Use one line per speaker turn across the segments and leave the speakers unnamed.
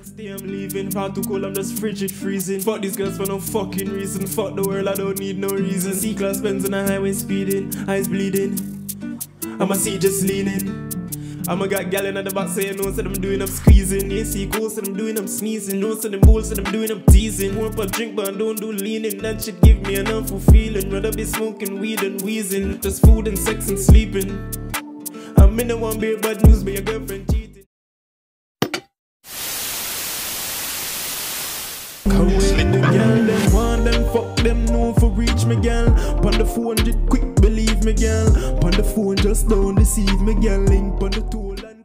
Next day I'm leaving, far too cold, I'm just frigid freezing. Fuck these girls for no fucking reason. Fuck the world, I don't need no reason. C-class Benz on the highway speeding, eyes bleeding. I'ma see just leaning. I'ma got gal in the back saying no, said I'm doing up squeezing. Yeah, see goals, said I'm doing up sneezing. No, said them balls, said I'm doing up teasing. More up a drink, but I don't do leaning. That shit give me an awful feeling. Rather be smoking weed and wheezing. Just food and sex and sleeping. I'm in the one beer bad news, but your girlfriend cheating. Come with the girl, them want them, fuck them, no for reach me girl. Pon the 400 quick, believe me girl. Pon the phone, just don't deceive me girl. Link pon the tool and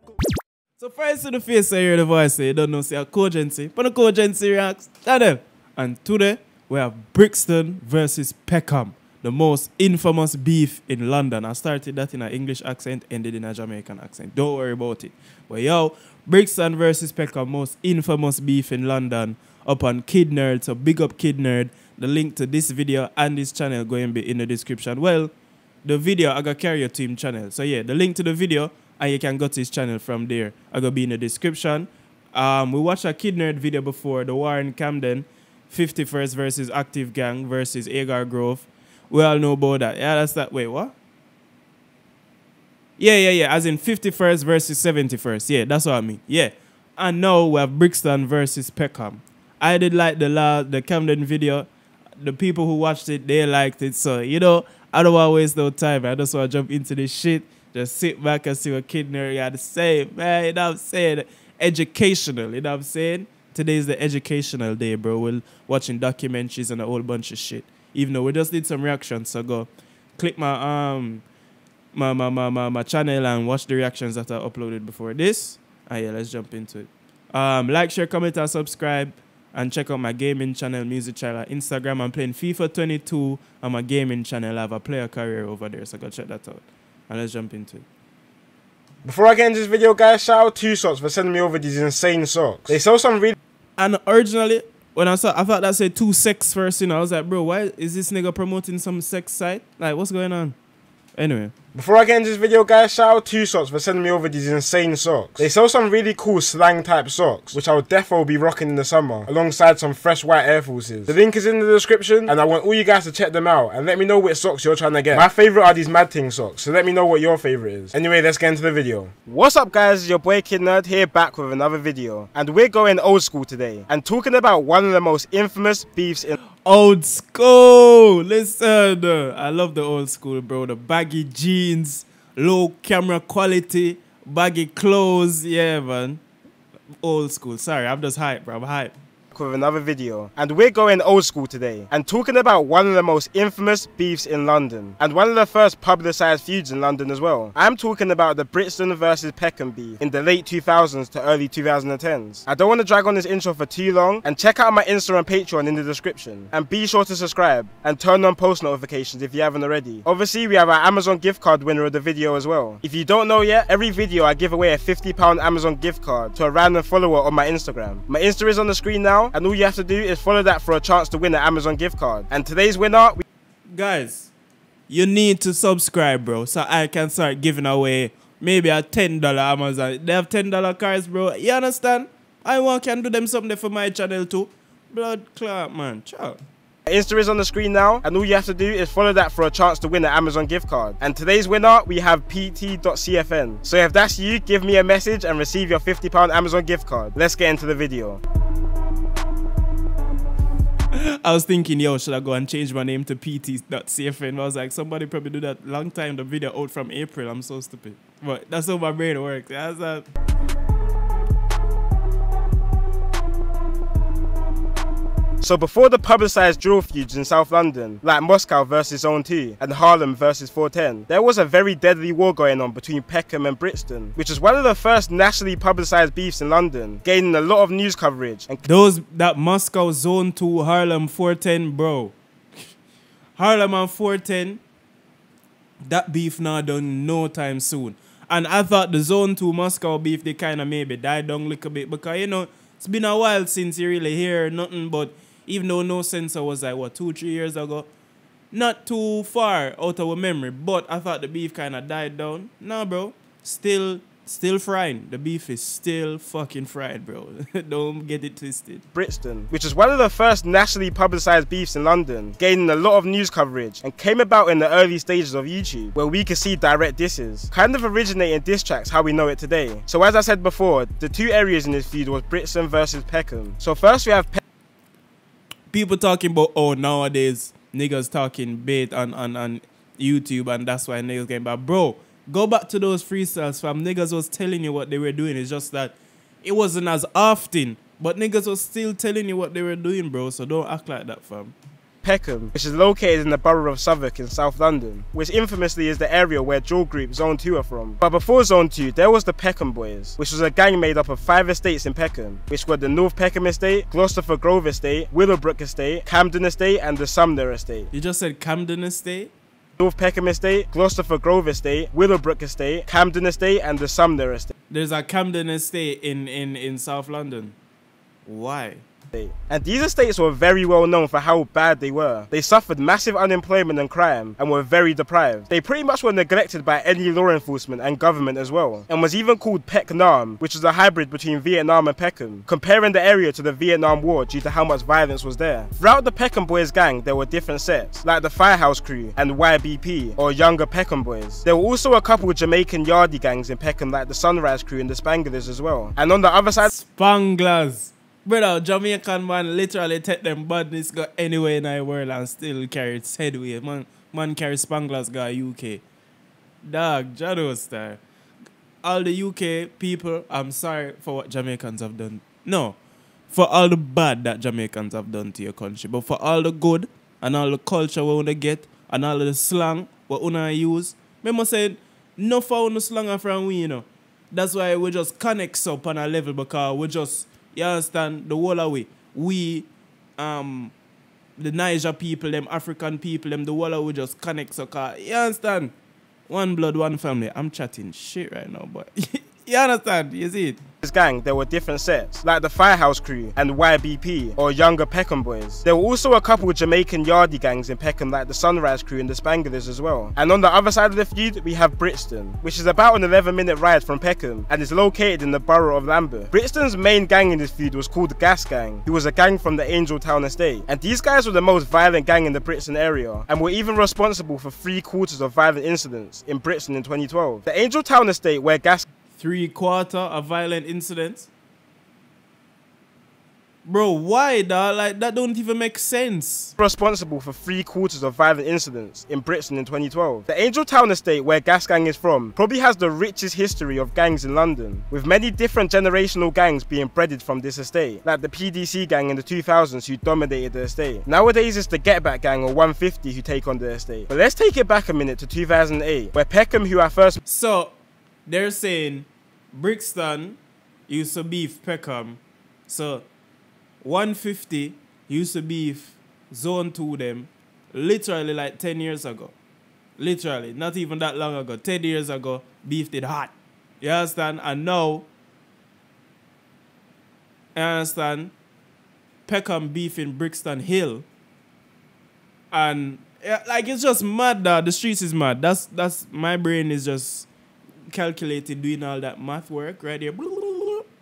so first to the face I hear the voice say, you don't know, say a cogency. Pon the cogency reacts, that them. And today, we have Brixton versus Peckham. The most infamous beef in London. I started that in an English accent, ended in a Jamaican accent. Don't worry about it. But yo, Brixton versus Peckham, most infamous beef in London. Up on Kid Nerd, so big up Kid Nerd. The link to this video and this channel going to be in the description. Well, the video I got carry your team channel. So yeah, the link to the video and you can go to his channel from there. I got be in the description. We watched a Kid Nerd video before, the war in Camden, 51st versus Active Gang versus Agar Grove. We all know about that. Yeah, that's that. Wait, what? Yeah. As in 51st versus 71st. Yeah, that's what I mean. Yeah. And now we have Brixton versus Peckham. I did like the Camden video. The people who watched it, they liked it. So, you know, I don't want to waste no time. I just want to jump into this shit. Just sit back and see what Kid Nerd got to say. Man, you know what I'm saying? Educational, you know what I'm saying? Today's the educational day, bro. We're watching documentaries and a whole bunch of shit. Even though we just did some reactions. So go click my my channel and watch the reactions that I uploaded before this. And yeah, let's jump into it. Like, share, comment, and subscribe. And check out my gaming channel, music channel, Instagram. I'm playing FIFA 22 on my gaming channel. I have a player career over there, so go check that out. And let's jump into it.
Before I get into this video, guys, shout out to Socks for sending me over these insane socks. They sell some really...
And originally, when I thought that said 2 sex first, you know, I was like, bro, why is this nigga promoting some sex site? Like, what's going on? Anyway.
Before I get into this video, guys, shout out to Socks for sending me over these insane socks. They sell some really cool slang type socks, which I will definitely be rocking in the summer, alongside some fresh white Air Forces. The link is in the description, and I want all you guys to check them out, and let me know which socks you're trying to get. My favourite are these Mad Ting socks, so let me know what your favourite is. Anyway, let's get into the video. What's up, guys? It's your boy Kid Nerd here, back with another video. And we're going old school today, and talking about one of the most infamous beefs in...
Old school! Listen, I love the old school, bro. The baggy jeans, low camera quality, baggy clothes. Yeah, man. Old school. Sorry, I'm just hype, bro. I'm hype.
With another video, and we're going old school today and talking about one of the most infamous beefs in London and one of the first publicised feuds in London as well. I'm talking about the Brixton versus Peckham beef in the late 2000s to early 2010s. I don't want to drag on this intro for too long, and check out my Insta and Patreon in the description, and be sure to subscribe and turn on post notifications if you haven't already. Obviously, we have our Amazon gift card winner of the video as well. If you don't know yet, every video I give away a £50 Amazon gift card to a random follower on my Instagram. My Insta is on the screen now, and all you have to do is follow that for a chance to win an Amazon gift card. And today's winner...
Guys, you need to subscribe, bro, so I can start giving away maybe a $10 Amazon. They have $10 cards, bro. You understand? I can do them something for my channel too. Blood clot, man. Ciao.
Insta is on the screen now, and all you have to do is follow that for a chance to win an Amazon gift card. And today's winner, we have pt.cfn. So if that's you, give me a message and receive your £50 Amazon gift card. Let's get into the video.
I was thinking, yo, should I go and change my name to pt.cfn? I was like, somebody probably do that long time. The video out from April. I'm so stupid. But that's how my brain works. That's that.
So before the publicised drill feuds in South London, like Moscow versus Zone 2 and Harlem versus 410, there was a very deadly war going on between Peckham and Brixton, which was one of the first nationally publicised beefs in London, gaining a lot of news coverage. And
that Moscow Zone 2, Harlem 410, bro. Harlem and 410, that beef not done no time soon. And I thought the Zone 2 Moscow beef, they kind of maybe died down a little bit, because, you know, it's been a while since you really hear nothing but... Even though No Sensor was like, what, 2-3 years ago? Not too far out of our memory, but I thought the beef kind of died down. Nah, bro. Still
Still frying. The beef is still fucking fried, bro. Don't get it twisted.
Brixton, which was one of the first nationally publicised beefs in London, gaining a lot of news coverage and came about in the early stages of YouTube, where we could see direct disses, kind of originating diss tracks how we know it today. So as I said before, the two areas in this feud was Brixton versus Peckham. So first we have
people talking about, oh, nowadays niggas talking bait on YouTube and that's why niggas getting bad. Bro, go back to those freestyles, fam. Niggas was telling you what they were doing. It's just that it wasn't as often, but niggas was still telling you what they were doing, bro. So don't act like that, fam.
Peckham, which is located in the borough of Southwark in South London, which infamously is the area where dual group Zone 2 are from. But before Zone 2, there was the Peckham Boys, which was a gang made up of 5 estates in Peckham, which were the North Peckham Estate, Gloucester Grove Estate, Willowbrook Estate, Camden Estate and the Sumner Estate.
You just said Camden Estate?
North Peckham Estate, Gloucester Grove Estate, Willowbrook Estate, Camden Estate and the Sumner Estate.
There's a Camden Estate in South London. Why?
And these estates were very well known for how bad they were. They suffered massive unemployment and crime and were very deprived. They pretty much were neglected by any law enforcement and government as well, and was even called Peckham, which was a hybrid between Vietnam and Peckham, comparing the area to the Vietnam War due to how much violence was there. Throughout the Peckham Boys gang there were different sets, like the Firehouse Crew and YBP, or Younger Peckham Boys. There were also a couple of Jamaican yardie gangs in Peckham like the Sunrise Crew and the Spanglers as well. And on the other side,
Spanglers. Brother, Jamaican man literally take them badness go anywhere in the world and still carry its headway. Man carry Spanglers go UK. Dog, Jado star. All the UK people, I'm sorry for what Jamaicans have done. No, for all the bad that Jamaicans have done to your country. But for all the good and all the culture we want to get and all the slang we want to use, remember saying, no for the slang from we, you know. That's why we just connect up on a level because we just, you understand, the whole of we, the Niger people, them African people, them the whole of we just connect so you understand? One blood, one family. I'm chatting shit right now, but you understand? You see it?
This gang, there were different sets, like the Firehouse Crew and YBP, or Younger Peckham Boys. There were also a couple of Jamaican yardie gangs in Peckham like the Sunrise Crew and the Spanglers as well. And on the other side of the feud, we have Brixton, which is about an 11-minute ride from Peckham and is located in the borough of Lambeth. Brixton's main gang in this feud was called the Gas Gang, who was a gang from the Angel Town estate. And these guys were the most violent gang in the Brixton area and were even responsible for 3/4 of violent incidents in Brixton in 2012. The Angel Town estate where Gas
3/4 of violent incidents? Bro, why, dawg? Like, that don't even make sense.
Responsible for 3/4 of violent incidents in Brixton in 2012. The Angel Town estate, where Gas Gang is from, probably has the richest history of gangs in London, with many different generational gangs being bred from this estate, like the PDC gang in the 2000s who dominated the estate. Nowadays it's the Get Back gang or 150 who take on the estate. But let's take it back a minute to 2008, where Peckham, who I first...
So, they're saying Brixton used to beef Peckham, so 150 used to beef Zone 2 them literally like 10 years ago. Literally, not even that long ago. 10 years ago, beefed it hot. You understand? And now, you understand, Peckham beef in Brixton Hill. And, yeah, like, it's just mad, dawg. The streets is mad. That's my brain is just calculated doing all that math work right here,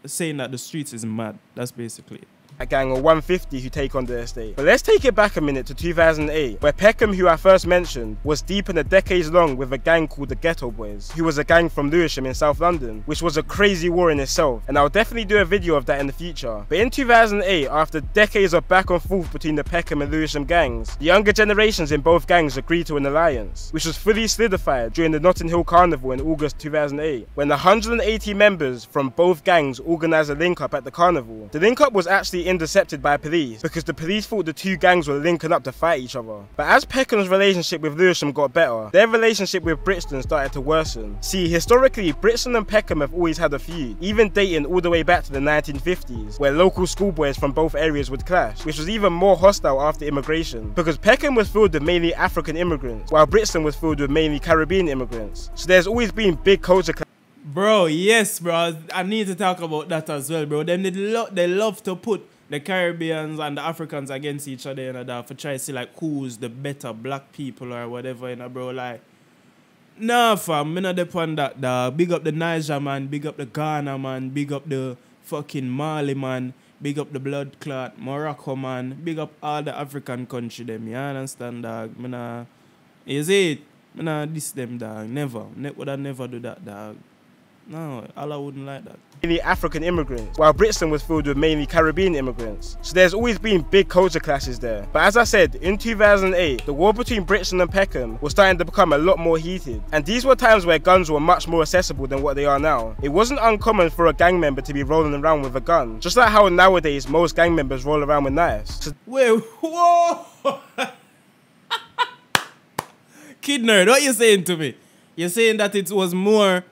saying that the streets is mad. That's basically it.
A gang of 150 who take on the estate. But let's take it back a minute to 2008, where Peckham, who I first mentioned, was deep in a decades long with a gang called the Ghetto Boys, who was a gang from Lewisham in South London, which was a crazy war in itself, and I'll definitely do a video of that in the future. But in 2008, after decades of back and forth between the Peckham and Lewisham gangs, the younger generations in both gangs agreed to an alliance, which was fully solidified during the Notting Hill Carnival in August 2008, when 180 members from both gangs organised a link-up at the carnival. The link-up was actually intercepted by police because the police thought the two gangs were linking up to fight each other. But as Peckham's relationship with Lewisham got better, their relationship with Brixton started to worsen. See, historically, Brixton and Peckham have always had a feud, even dating all the way back to the 1950s, where local schoolboys from both areas would clash, which was even more hostile after immigration, because Peckham was filled with mainly African immigrants, while Brixton was filled with mainly Caribbean immigrants. So there's always been big culture clashes.
Bro, yes, bro. I need to talk about that as well, bro. Them they love to put the Caribbeans and the Africans against each other, you know, that for try to see like who's the better black people or whatever, you know, bro. Like, Nah, fam, me not depend that, dog. Big up the Niger, man. Big up the Ghana, man. Big up the fucking Mali, man. Big up the blood clot, Morocco, man. Big up all the African country, them. You understand, dog? Me nah, you see it? Me nah diss them, dog. Never. Would I never do that, dog? No, Allah wouldn't like that.
Mainly African immigrants, while Brixton was filled with mainly Caribbean immigrants. So there's always been big culture clashes there. But as I said, in 2008, the war between Brixton and Peckham was starting to become a lot more heated. And these were times where guns were much more accessible than what they are now. It wasn't uncommon for a gang member to be rolling around with a gun, just like how nowadays most gang members roll around with knives. So
wait, whoa! Kid nerd, what you saying to me? You're saying that it was more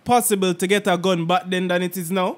possible to get a gun back then than it is now?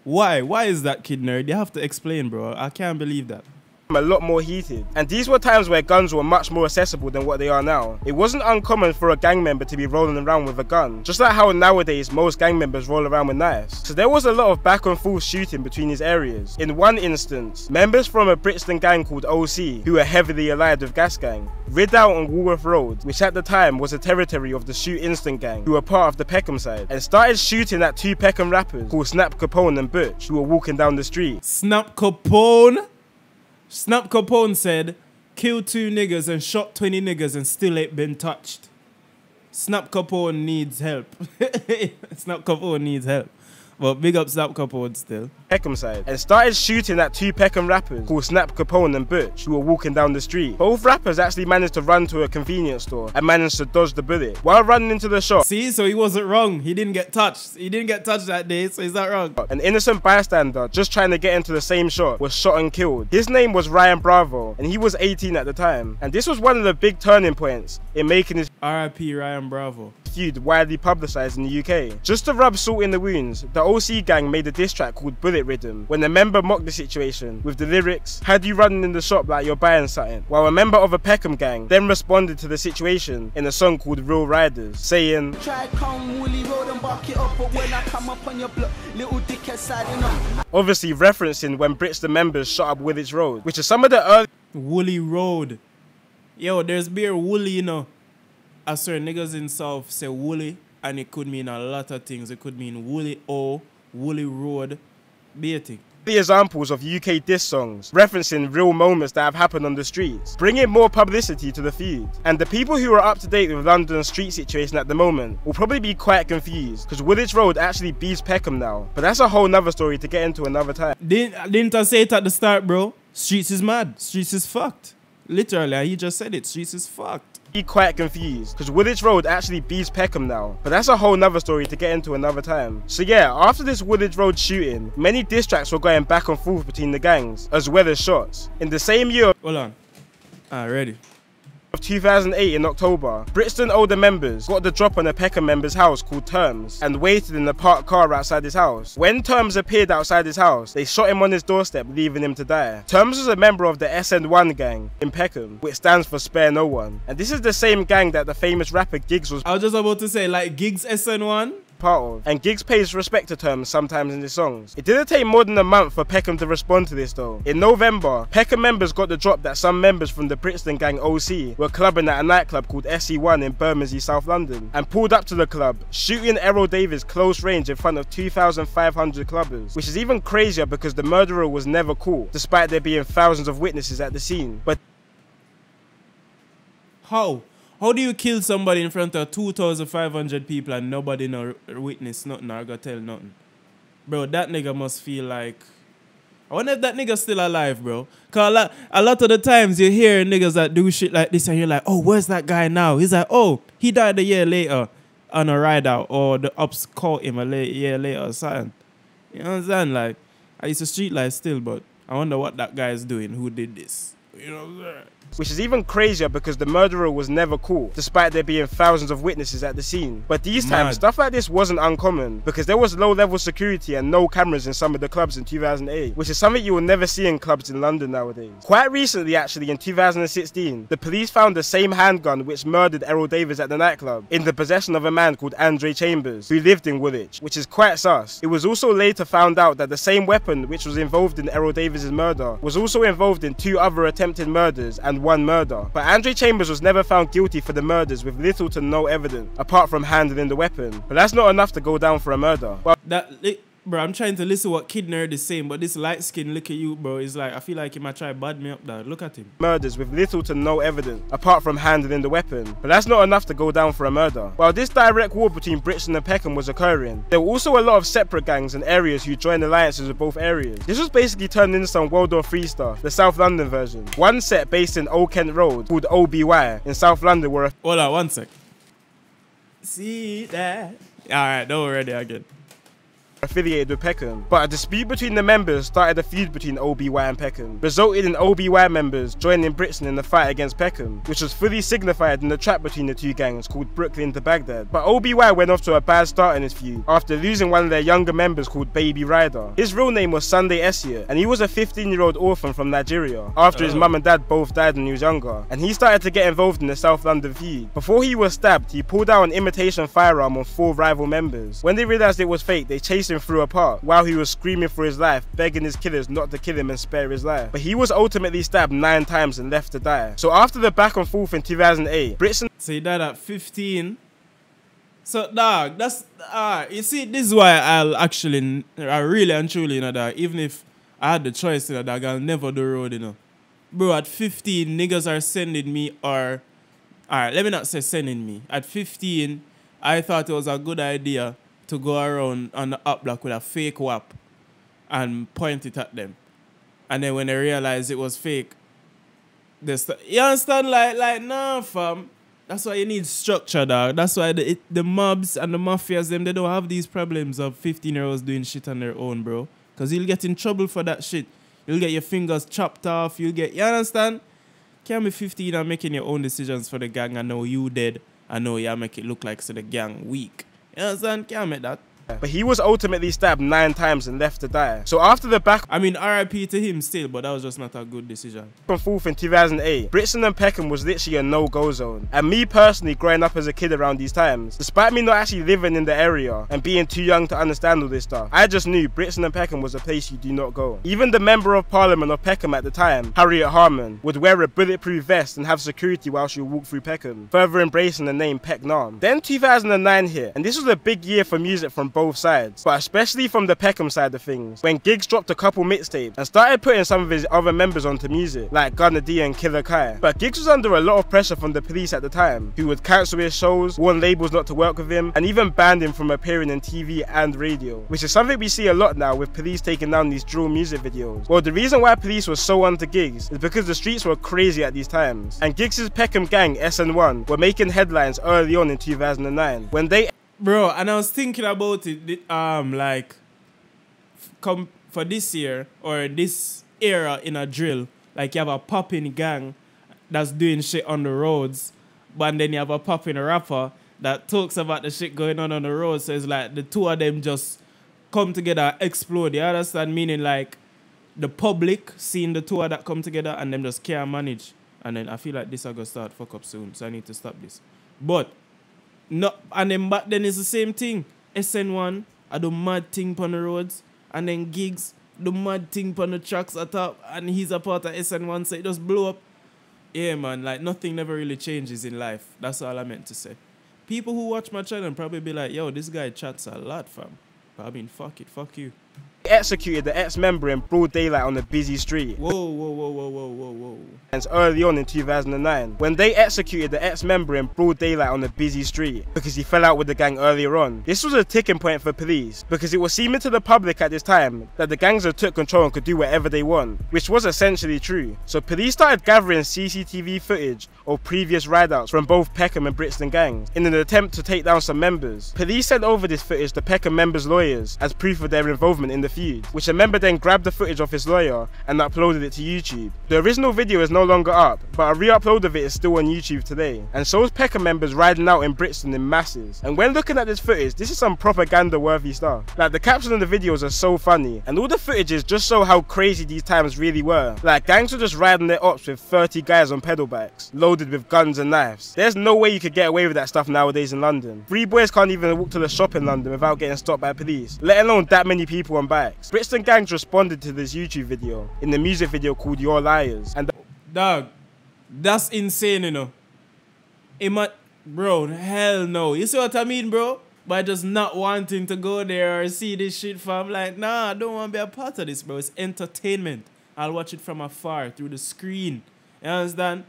Why? Why is that, kid nerd? You have to explain, bro. I can't believe that.
A lot more heated. And these were times where guns were much more accessible than what they are now. It wasn't uncommon for a gang member to be rolling around with a gun, just like how nowadays most gang members roll around with knives. So there was a lot of back and forth shooting between these areas. In one instance, members from a Brixton gang called OC, who were heavily allied with Gas Gang, rid out on Woolworth Road, which at the time was a territory of the Shoot Instant gang, who were part of the Peckham side, and started shooting at two Peckham rappers called Snap Capone and Butch, who were walking down the street.
Snap Capone? Snap Capone said, killed 2 niggas and shot 20 niggas and still ain't been touched. Snap Capone needs help. Snap Capone needs help. But big up Snap Capone still.
Peckham side, and started shooting at 2 Peckham rappers called Snap Capone and Butch, who were walking down the street. Both rappers actually managed to run to a convenience store and managed to dodge the bullet while running into the shop.
See, so he wasn't wrong. He didn't get touched. He didn't get touched that day, so is that wrong?
An innocent bystander just trying to get into the same shot was shot and killed. His name was Ryan Bravo, and he was 18 at the time. And this was one of the big turning points in making his
R.I.P. Ryan Bravo
feud widely publicised in the UK. Just to rub salt in the wounds, the OC gang made a diss track called Bullet Rhythm, when a member mocked the situation with the lyrics, "Had you running in the shop like you're buying something," while a member of a Peckham gang then responded to the situation in a song called Real Riders, saying, obviously referencing when Brixton members shot up Woolwich Road, which is some of the early
Woolly Road. Yo, there's beer woolly, you know. I swear niggas in South say woolly, and it could mean a lot of things. It could mean woolly O, woolly road, be a thing.
The examples of UK diss songs referencing real moments that have happened on the streets, bringing more publicity to the feud. And the people who are up to date with London's street situation at the moment will probably be quite confused, because Woolwich Road actually beats Peckham now. But that's a whole nother story to get into another time.
Didn't I say it at the start, bro? Streets is mad. Streets is fucked. Literally, he just said it. Streets is fucked.
Be quite confused, because Woolwich Road actually beats Peckham now, but that's a whole nother story to get into another time. So yeah, after this Woolwich Road shooting, many diss tracks were going back and forth between the gangs, as well as shots. In the same year,
hold on, ready.
Of 2008 in October, Brixton older members got the drop on a Peckham member's house called Terms and waited in the parked car outside his house. When Terms appeared outside his house, they shot him on his doorstep, leaving him to die. Terms was a member of the SN1 gang in Peckham, which stands for Spare No One. And this is the same gang that the famous rapper Giggs was
I was just about to say, like Giggs SN1?
part of, and Giggs pays respect to Terms sometimes in his songs. It didn't take more than a month for Peckham to respond to this though. In November, Peckham members got the drop that some members from the Brixton gang OC were clubbing at a nightclub called SE1 in Bermondsey, South London, and pulled up to the club, shooting Errol Davis close range in front of 2,500 clubbers, which is even crazier because the murderer was never caught, despite there being thousands of witnesses at the scene. But
How do you kill somebody in front of 2,500 people and nobody no witness nothing or go tell nothing? Bro, that nigga must feel like... I wonder if that nigga's still alive, bro. Because a lot of the times you hear niggas that do shit like this and you're like, oh, where's that guy now? He's like, oh, he died a year later on a ride out, or the ops caught him a year later or something. You know what I'm saying? Like, it's a street life still, but I wonder what that guy is doing who did this. You know what I'm saying?
Which is even crazier because the murderer was never caught, despite there being thousands of witnesses at the scene. But these times, stuff like this wasn't uncommon, because there was low-level security and no cameras in some of the clubs in 2008, which is something you will never see in clubs in London nowadays. Quite recently, actually, in 2016, the police found the same handgun which murdered Errol Davis at the nightclub in the possession of a man called Andre Chambers, who lived in Woolwich, which is quite sus. It was also later found out that the same weapon which was involved in Errol Davis's murder was also involved in 2 other attempts attempted murders and 1 murder. But Andre Chambers was never found guilty for the murders with little to no evidence, apart from handling the weapon. But that's not enough to go down for a murder. Well,
Bro, I'm trying to listen what Kid Nerd is saying, but this light skin look at you, bro, is like, I feel like he might try to bad me up, dog. Look at him.
Murders with little to no evidence, apart from handling the weapon. But that's not enough to go down for a murder. While this direct war between Brixton and Peckham was occurring, there were also a lot of separate gangs and areas who joined alliances with both areas. This was basically turned into some World War III stuff, the South London version. One set based in Old Kent Road, called OBY, in South London were
Hold on, 1 sec. See that? Alright, don't worry again.
affiliated with Peckham, but a dispute between the members started a feud between OBY and Peckham, resulted in OBY members joining Brixton in the fight against Peckham, which was fully signified in the trap between the two gangs called Brooklyn to Baghdad. But OBY went off to a bad start in this feud after losing one of their younger members called Baby Ryder. His real name was Sunday Essia, and he was a 15-year-old orphan from Nigeria after his mum and dad both died when he was younger, and he started to get involved in the South London feud. Before he was stabbed, he pulled out an imitation firearm on 4 rival members. When they realised it was fake, they chased him through a park while he was screaming for his life, begging his killers not to kill him and spare his life. But he was ultimately stabbed 9 times and left to die. So after the back and forth in 2008, Brixton...
So he died at 15. So dog, that's... you see, this is why I really and truly, you know, dog, even if I had the choice, you know, dog, I'll never do road, you know. Bro, at 15, niggas are sending me or... Alright, let me not say sending me. At 15, I thought it was a good idea to go around on the up block with a fake WAP and point it at them. And then when they realized it was fake, you understand? Like, nah, fam. That's why you need structure, dog. That's why the mobs and the mafias, they don't have these problems of 15-year-olds doing shit on their own, bro. Because you'll get in trouble for that shit. You'll get your fingers chopped off. You understand? Can't be 15 and making your own decisions for the gang. I know you dead. I know you make it look like so the gang weak. You understand? Can't make that.
But he was ultimately stabbed 9 times and left to die. So after the back...
I mean, RIP to him still, but that was just not a good decision.
and forth in 2008, Brixton and Peckham was literally a no-go zone. And me personally, growing up as a kid around these times, despite me not actually living in the area and being too young to understand all this stuff, I just knew Brixton and Peckham was a place you do not go. Even the Member of Parliament of Peckham at the time, Harriet Harman, would wear a bulletproof vest and have security while she would walk through Peckham, further embracing the name Pecknam. Then 2009 hit, and this was a big year for music from both sides, but especially from the Peckham side of things, when Giggs dropped a couple mixtapes and started putting some of his other members onto music, like Gunna D and Killer Kai. But Giggs was under a lot of pressure from the police at the time, who would cancel his shows, warn labels not to work with him, and even banned him from appearing in TV and radio, which is something we see a lot now with police taking down these drill music videos. Well, the reason why police was so onto Giggs is because the streets were crazy at these times, and Giggs' Peckham gang, SN1, were making headlines early on in 2009, when they...
Bro, and I was thinking about it, like, come for this year or this era in a drill, like you have a popping gang that's doing shit on the roads, but then you have a popping rapper that talks about the shit going on the road. So it's like the two of them just come together, explode. You understand? Meaning like the public seeing the two of that come together and them just can't manage. And then I feel like this is going to start fuck up soon, so I need to stop this. But no, and then back then it's the same thing. SN1 I do mad thing on the roads, and then Giggs do mad thing on the tracks at top, and he's a part of SN1, so it just blow up. Yeah, man, like nothing never really changes in life. That's all I meant to say. People who watch my channel probably be like, yo, this guy chats a lot, fam. But I mean, fuck it, fuck you.
executed the ex-member in broad daylight on a busy street.
Whoa.
And early on in 2009, when they executed the ex-member in broad daylight on a busy street because he fell out with the gang earlier on. This was a ticking point for police because it was seeming to the public at this time that the gangs had took control and could do whatever they want, which was essentially true. So police started gathering CCTV footage of previous rideouts from both Peckham and Brixton gangs in an attempt to take down some members. Police sent over this footage to Peckham members' lawyers as proof of their involvement in the feud, which a member then grabbed the footage off his lawyer and uploaded it to YouTube. The original video is no longer up, but a re-upload of it is still on YouTube today, and shows Peckham members riding out in Brixton in masses. And when looking at this footage, this is some propaganda worthy stuff. Like, the captions of the videos are so funny, and all the footages just show how crazy these times really were. Like, gangs were just riding their ops with 30 guys on pedal bikes, loaded with guns and knives. There's no way you could get away with that stuff nowadays in London. 3 boys can't even walk to the shop in London without getting stopped by police, let alone that many people on bikes. Brixton gangs responded to this YouTube video in the music video called Your Liars, and
Dog, that's insane, you know. Bro, hell no. You see what I mean, bro? By just not wanting to go there or see this shit, fam. Like, nah, I don't want to be a part of this, bro. It's entertainment. I'll watch it from afar, through the screen. You understand?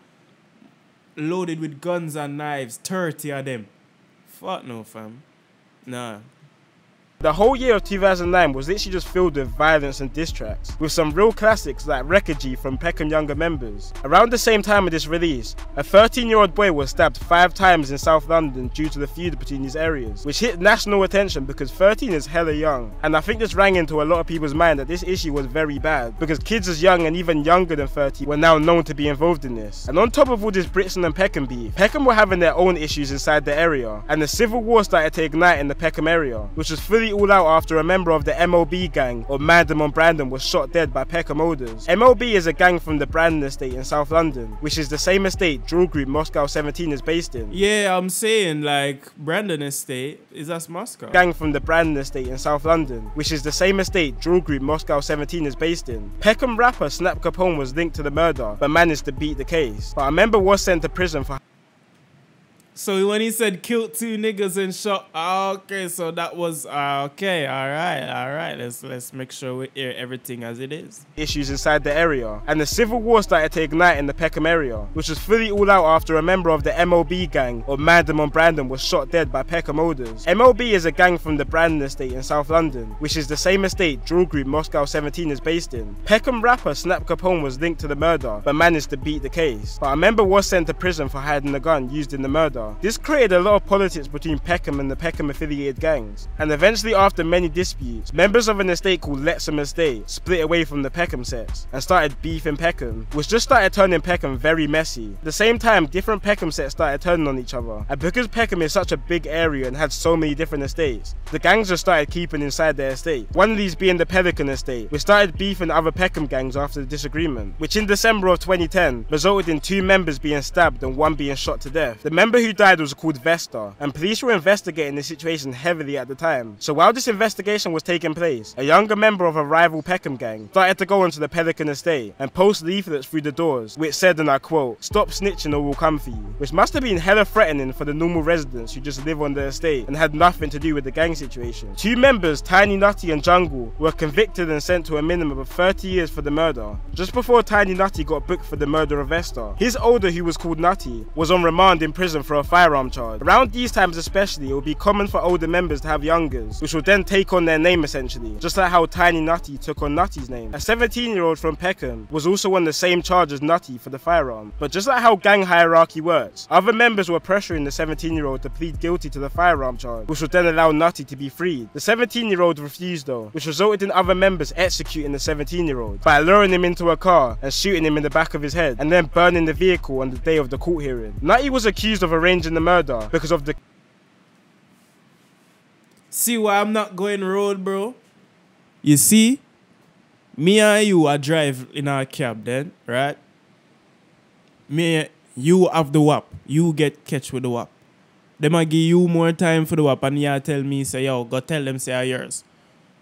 Loaded with guns and knives. 30 of them. Fuck no, fam. Nah.
The whole year of 2009 was literally just filled with violence and diss tracks, with some real classics like Wreckagee from Peckham younger members. Around the same time of this release, a 13-year-old boy was stabbed 5 times in South London due to the feud between these areas, which hit national attention because 13 is hella young. And I think this rang into a lot of people's mind that this issue was very bad, because kids as young and even younger than 13 were now known to be involved in this. And on top of all this Brixton and Peckham beef, Peckham were having their own issues inside the area, and the civil war started to ignite in the Peckham area, which was fully all out after a member of the MLB gang, or Mandem on Brandon, was shot dead by Peckham olders. MLB is a gang from the Brandon estate in South London, which is the same estate drill group Moscow 17 is based in.
Yeah, I'm saying, like, Brandon estate is that's Moscow.
Gang from the Brandon estate in South London, which is the same estate drill group Moscow 17 is based in. Peckham rapper Snap Capone was linked to the murder, but managed to beat the case. But a member was sent to prison for...
So when he said killed 2 niggas and shot, okay, so that was okay, all right. Let's make sure we hear everything as it is.
Issues inside the area, and the civil war started to ignite in the Peckham area, which was fully all out after a member of the MLB gang, or Mandem on Brandon, was shot dead by Peckham olders. MLB is a gang from the Brandon estate in South London, which is the same estate drill group Moscow 17 is based in. Peckham rapper Snap Capone was linked to the murder, but managed to beat the case. But a member was sent to prison for hiding a gun used in the murder. This created a lot of politics between Peckham and the Peckham affiliated gangs, and eventually after many disputes, members of an estate called Lexham Estate split away from the Peckham sets and started beefing Peckham, which just started turning Peckham very messy. At the same time, different Peckham sets started turning on each other, and because Peckham is such a big area and had so many different estates, the gangs just started keeping inside their estate. One of these being the Pelican estate, which started beefing other Peckham gangs after the disagreement, which in December of 2010 resulted in 2 members being stabbed and 1 being shot to death. The member who died was called Vesta, and police were investigating the situation heavily at the time. So while this investigation was taking place, a younger member of a rival Peckham gang started to go onto the Pelican estate and post leaflets through the doors which said, and I quote, "Stop snitching or we'll come for you," which must have been hella threatening for the normal residents who just live on the estate and had nothing to do with the gang situation. 2 members, Tiny Nutty and Jungle, were convicted and sent to a minimum of 30 years for the murder, just before Tiny Nutty got booked for the murder of Vesta. His older, who was called Nutty, was on remand in prison for a firearm charge. Around these times especially, it would be common for older members to have youngers, which would then take on their name essentially, just like how Tiny Nutty took on Nutty's name. A 17-year-old from Peckham was also on the same charge as Nutty for the firearm, but just like how gang hierarchy works, other members were pressuring the 17-year-old to plead guilty to the firearm charge, which would then allow Nutty to be freed. The 17-year-old refused though, which resulted in other members executing the 17-year-old by luring him into a car and shooting him in the back of his head, and then burning the vehicle on the day of the court hearing. Nutty was accused of arranging the murder because of the...
See why I'm not going road, bro? You see, me and you are drive in our cab then, right? You have the WAP. You get catch with the WAP. They might give you more time for the WAP and you tell me, say, yo, go tell them, say, are yours.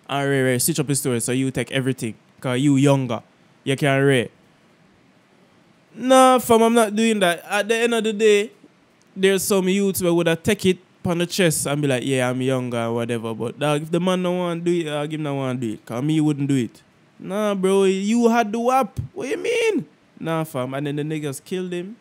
And Ray, switch up the story so you take everything. Because you younger. You can Ray. Nah, fam, I'm not doing that. At the end of the day, there's some youths who would have take it on the chest and be like, yeah, I'm younger or whatever. But dog, if the man don't want to do it, I'll give him not want to do it. Because me wouldn't do it. Nah, bro, you had the WAP. What you mean? Nah, fam. And then the niggas killed him.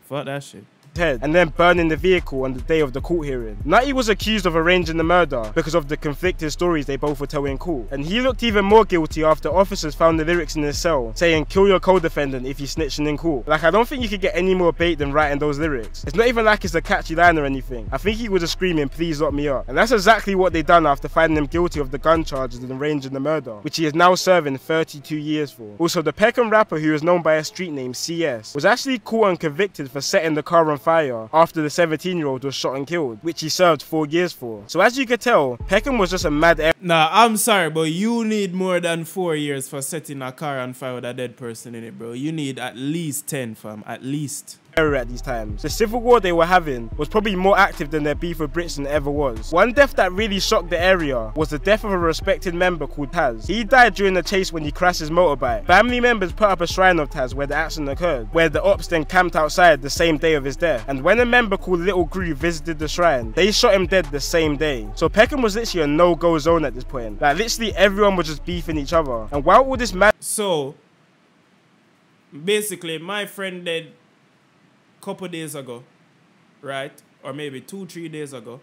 Fuck that shit.
Head and then burning the vehicle on the day of the court hearing. Nutty was accused of arranging the murder because of the conflicting stories they both were telling in court, and he looked even more guilty after officers found the lyrics in his cell saying, "Kill your co-defendant if he's snitching in court." Like, I don't think you could get any more bait than writing those lyrics. It's not even like it's a catchy line or anything. I think he was just screaming, "Please lock me up," and that's exactly what they done after finding him guilty of the gun charges and arranging the murder, which he is now serving 32 years for. Also, the Peckham rapper, who is known by a street name CS, was actually caught and convicted for setting the car on fire after the 17-year-old was shot and killed, which he served 4 years for. So as you could tell, Peckham was just a mad...
Nah, I'm sorry, but you need more than 4 years for setting a car on fire with a dead person in it, bro. You need at least 10, fam. At least.
at these times. The civil war they were having was probably more active than their beef with Brixton ever was. One death that really shocked the area was the death of a respected member called Taz. He died during the chase when he crashed his motorbike. Family members put up a shrine of Taz where the accident occurred, where the ops then camped outside the same day of his death. And when a member called Little Groove visited the shrine, they shot him dead the same day. So Peckham was literally a no-go zone at this point. Like literally everyone was just beefing each other. And while all this
So basically my friend dead couple days ago, right? Or maybe 2-3 days ago.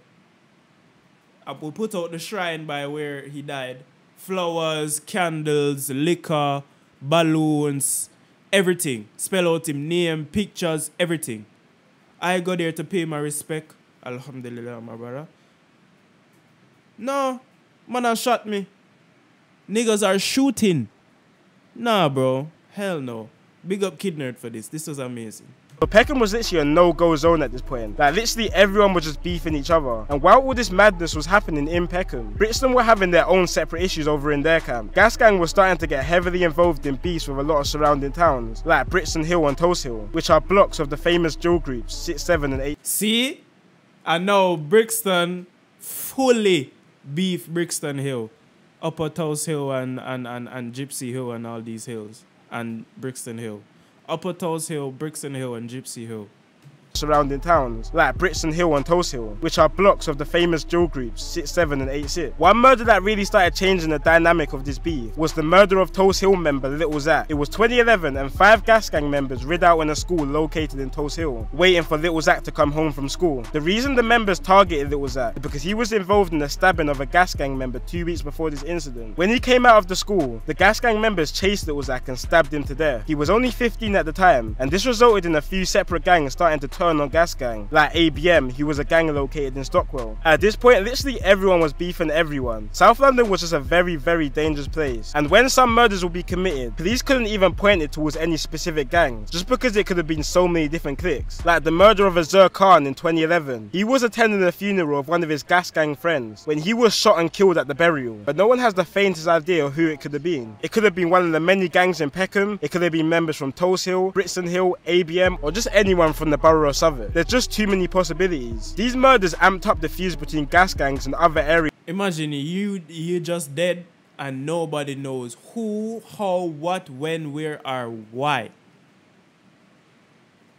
We put out the shrine by where he died. Flowers, candles, liquor, balloons, everything. Spell out him name, pictures, everything. I go there to pay my respect. Alhamdulillah, my brother. No, man has shot me. Niggas are shooting. Nah, bro. Hell no. Big up Kid Nerd for this. This was amazing.
But Peckham was literally a no-go zone at this point. Like literally everyone was just beefing each other. And while all this madness was happening in Peckham, Brixton were having their own separate issues over in their camp. Gas Gang was starting to get heavily involved in beefs with a lot of surrounding towns, like Brixton Hill and Toast Hill, which are blocks of the famous drill groups 6, 7 and 8.
See? I know Brixton fully beef Brixton Hill. Upper Toast Hill and Gypsy Hill and all these hills. And Brixton Hill. Upper Toast Hill, Brixton Hill, and Gypsy Hill.
Surrounding towns, like Brixton Hill and Toast Hill, which are blocks of the famous drill groups 6, 7 and 8 sit. One murder that really started changing the dynamic of this beef was the murder of Toast Hill member Little Zach. It was 2011 and 5 Gas Gang members rid out in a school located in Toast Hill, waiting for Little Zach to come home from school. The reason the members targeted Little Zach is because he was involved in the stabbing of a Gas Gang member 2 weeks before this incident. When he came out of the school, the Gas Gang members chased Little Zach and stabbed him to death. He was only 15 at the time, and this resulted in a few separate gangs starting to turn on Gas Gang, like ABM, who was a gang located in Stockwell. At this point, literally everyone was beefing everyone. South London was just a very, very dangerous place. And when some murders would be committed, police couldn't even point it towards any specific gangs, just because it could have been so many different cliques. Like the murder of Azur Khan in 2011. He was attending the funeral of one of his Gas Gang friends when he was shot and killed at the burial. But no one has the faintest idea of who it could have been. It could have been one of the many gangs in Peckham, it could have been members from Toast Hill, Brixton Hill, ABM, or just anyone from the borough of Southwark. There's just too many possibilities. These murders amped up the fuse between gas gangs and other areas.
Imagine you just dead and nobody knows who, how, what, when, where, or why.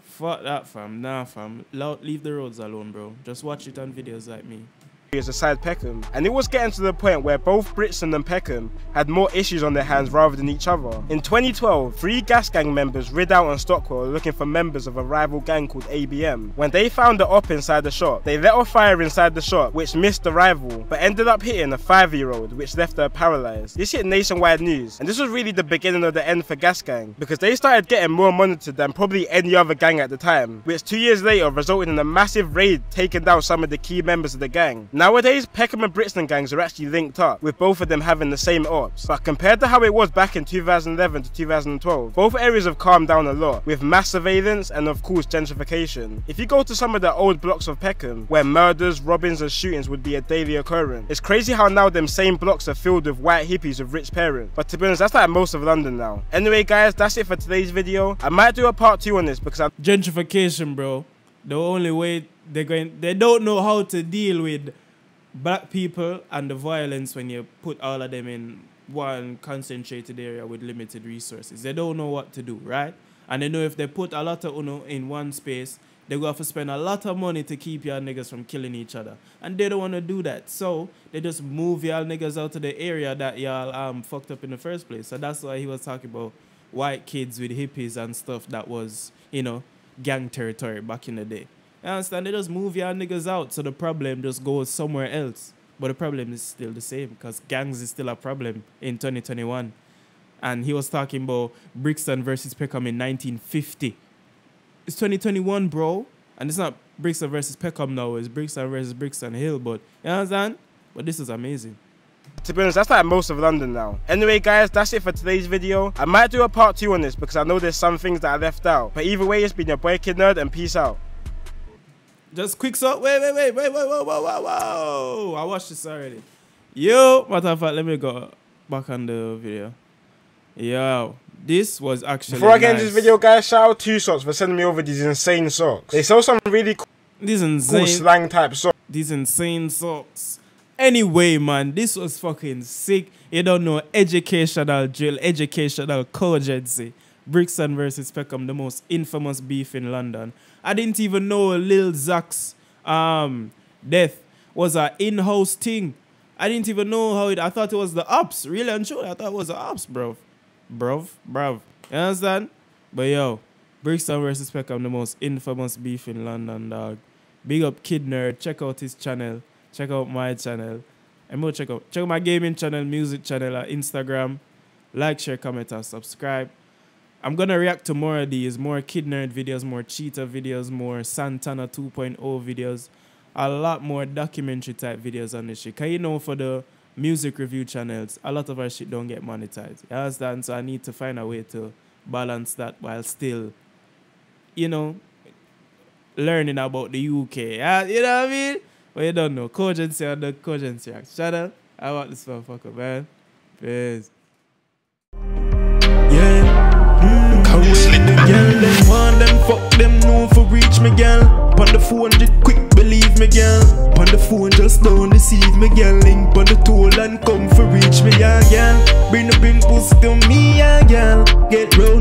Fuck that, fam. Nah, fam. Leave the roads alone, bro. Just watch it on videos like me.
Aside Peckham, and it was getting to the point where both Brixton and Peckham had more issues on their hands rather than each other. In 2012, 3 Gas Gang members rid out on Stockwell looking for members of a rival gang called ABM. When they found the op inside the shop, they let off fire inside the shop, which missed the rival, but ended up hitting a 5-year-old, which left her paralysed. This hit nationwide news, and this was really the beginning of the end for Gas Gang, because they started getting more monitored than probably any other gang at the time, which 2 years later resulted in a massive raid taking down some of the key members of the gang. Nowadays, Peckham and Brixton gangs are actually linked up, with both of them having the same ops. But compared to how it was back in 2011 to 2012, both areas have calmed down a lot, with mass surveillance and of course gentrification. If you go to some of the old blocks of Peckham, where murders, robbings and shootings would be a daily occurrence, it's crazy how now them same blocks are filled with white hippies with rich parents. But to be honest, that's like most of London now. Anyway guys, that's it for today's video. I might do a part 2 on this because
gentrification, bro. The only way they don't know how to deal with black people and the violence when you put all of them in one concentrated area with limited resources. They don't know what to do, right? And they know if they put a lot of UNO in one space, they're going to have to spend a lot of money to keep y'all niggas from killing each other. And they don't want to do that. So they just move y'all niggas out to the area that y'all fucked up in the first place. So that's why he was talking about white kids with hippies and stuff that was, you know, gang territory back in the day. You understand? They just move y'all niggas out, so the problem just goes somewhere else. But the problem is still the same, because gangs is still a problem in 2021. And he was talking about Brixton versus Peckham in 1950. It's 2021, bro. And it's not Brixton versus Peckham now, it's Brixton versus Brixton Hill, but you understand? But this is amazing.
To be honest, that's like most of London now. Anyway guys, that's it for today's video. I might do a part 2 on this because I know there's some things that I left out. But either way, it's been your boy Kid Nerd, and peace out.
Just quick so wait, whoa. I watched this already. Yo, matter of fact, let me go back on the video. Yo, This was actually
Before I get into
nice.
this video, guys, shout out to Socks for sending me over these insane socks. They sell some really
These
cool
insane,
slang type socks.
these insane socks. Anyway, man, this was fucking sick. You don't know, educational drill, educational cogency. Brixton versus Peckham, the most infamous beef in London. I didn't even know Lil Zach's death was an in-house thing. I didn't even know how it. I thought it was the ops. Really and truly, I thought it was the ops, bro. Bruv. You understand? But yo, Brixton versus Peckham, the most infamous beef in London, dog. Big up Kid Nerd. Check out his channel. Check out my channel. And more check out my gaming channel, music channel, Instagram. Like, share, comment, and subscribe. I'm gonna react to more of these, more Kid Nerd videos, more Cheetah videos, more Santana 2.0 videos, a lot more documentary type videos on this shit. Cause you know, for the music review channels, a lot of our shit don't get monetized. You understand? So I need to find a way to balance that while still, you know, learning about the UK. You know what I mean? But you don't know. Cogency on the Cogency channel. I want this motherfucker, man. Peace.
Slip the girl, them want them, fuck them, no for reach me girl. On the 400 quick, believe me girl. On the phone just don't deceive me girl. Link on the toll and come for reach me, yeah girl. Bring pussy to me, yeah girl. Get roll